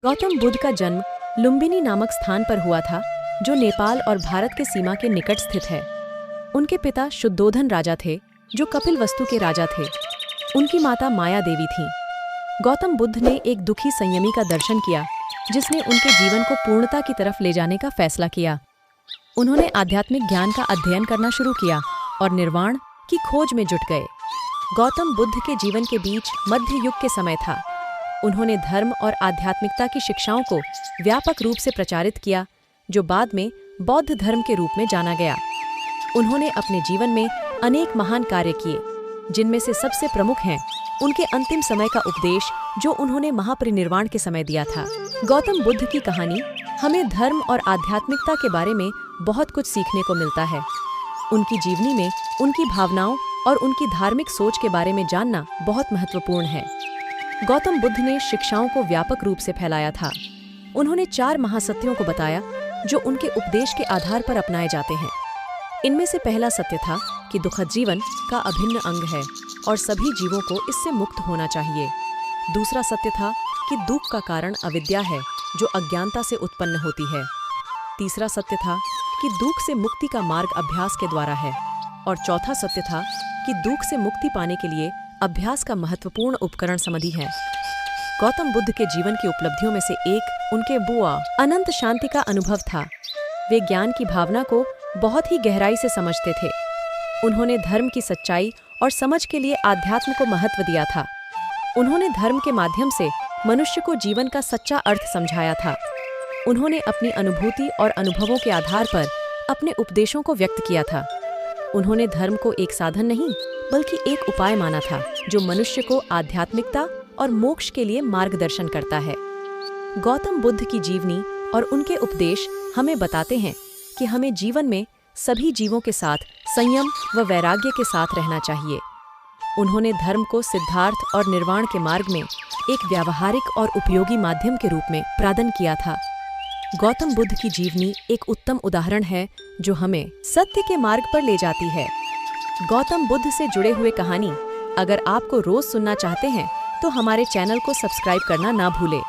गौतम बुद्ध का जन्म लुम्बिनी नामक स्थान पर हुआ था, जो नेपाल और भारत के सीमा के निकट स्थित है। उनके पिता शुद्धोधन राजा थे, जो कपिलवस्तु के राजा थे। उनकी माता माया देवी थीं। गौतम बुद्ध ने एक दुखी संयमी का दर्शन किया, जिसने उनके जीवन को पूर्णता की तरफ ले जाने का फैसला किया। उन्होंने आध्यात्मिक ज्ञान का अध्ययन करना शुरू किया और निर्वाण की खोज में जुट गए। गौतम बुद्ध के जीवन के बीच मध्य युग के समय था। उन्होंने धर्म और आध्यात्मिकता की शिक्षाओं को व्यापक रूप से प्रचारित किया, जो बाद में बौद्ध धर्म के रूप में जाना गया। उन्होंने अपने जीवन में अनेक महान कार्य किए, जिनमें से सबसे प्रमुख हैं उनके अंतिम समय का उपदेश, जो उन्होंने महापरिनिर्वाण के समय दिया था। गौतम बुद्ध की कहानी हमें धर्म और आध्यात्मिकता के बारे में बहुत कुछ सीखने को मिलता है। उनकी जीवनी में उनकी भावनाओं और उनकी धार्मिक सोच के बारे में जानना बहुत महत्वपूर्ण है। गौतम बुद्ध ने शिक्षाओं को व्यापक रूप से फैलाया था। उन्होंने 4 महासत्यों को बताया, जो उनके उपदेश के आधार पर अपनाए जाते हैं। इनमें से पहला सत्य था कि दुखद जीवन का अभिन्न अंग है और सभी जीवों को इससे मुक्त होना चाहिए। दूसरा सत्य था कि दुख का कारण अविद्या है, जो अज्ञानता से उत्पन्न होती है। तीसरा सत्य था कि दुख से मुक्ति का मार्ग अभ्यास के द्वारा है। और चौथा सत्य था कि दुख से मुक्ति पाने के लिए अभ्यास का महत्वपूर्ण उपकरण समाधि है। गौतम बुद्ध के जीवन की उपलब्धियों में से एक उनके बुआ अनंत शांति का अनुभव था। वे ज्ञान की भावना को बहुत ही गहराई से समझते थे। उन्होंने धर्म की सच्चाई और समझ के लिए आध्यात्म को महत्व दिया था। उन्होंने धर्म के माध्यम से मनुष्य को जीवन का सच्चा अर्थ समझाया था। उन्होंने अपनी अनुभूति और अनुभवों के आधार पर अपने उपदेशों को व्यक्त किया था। उन्होंने धर्म को एक साधन नहीं, बल्कि एक उपाय माना था, जो मनुष्य को आध्यात्मिकता और मोक्ष के लिए मार्गदर्शन करता है। गौतम बुद्ध की जीवनी और उनके उपदेश हमें बताते हैं कि हमें जीवन में सभी जीवों के साथ संयम व वैराग्य के साथ रहना चाहिए। उन्होंने धर्म को सिद्धार्थ और निर्वाण के मार्ग में एक व्यावहारिक और उपयोगी माध्यम के रूप में प्रदान किया था। गौतम बुद्ध की जीवनी एक उत्तम उदाहरण है, जो हमें सत्य के मार्ग पर ले जाती है। गौतम बुद्ध से जुड़े हुए कहानी अगर आपको रोज सुनना चाहते हैं, तो हमारे चैनल को सब्सक्राइब करना ना भूलें।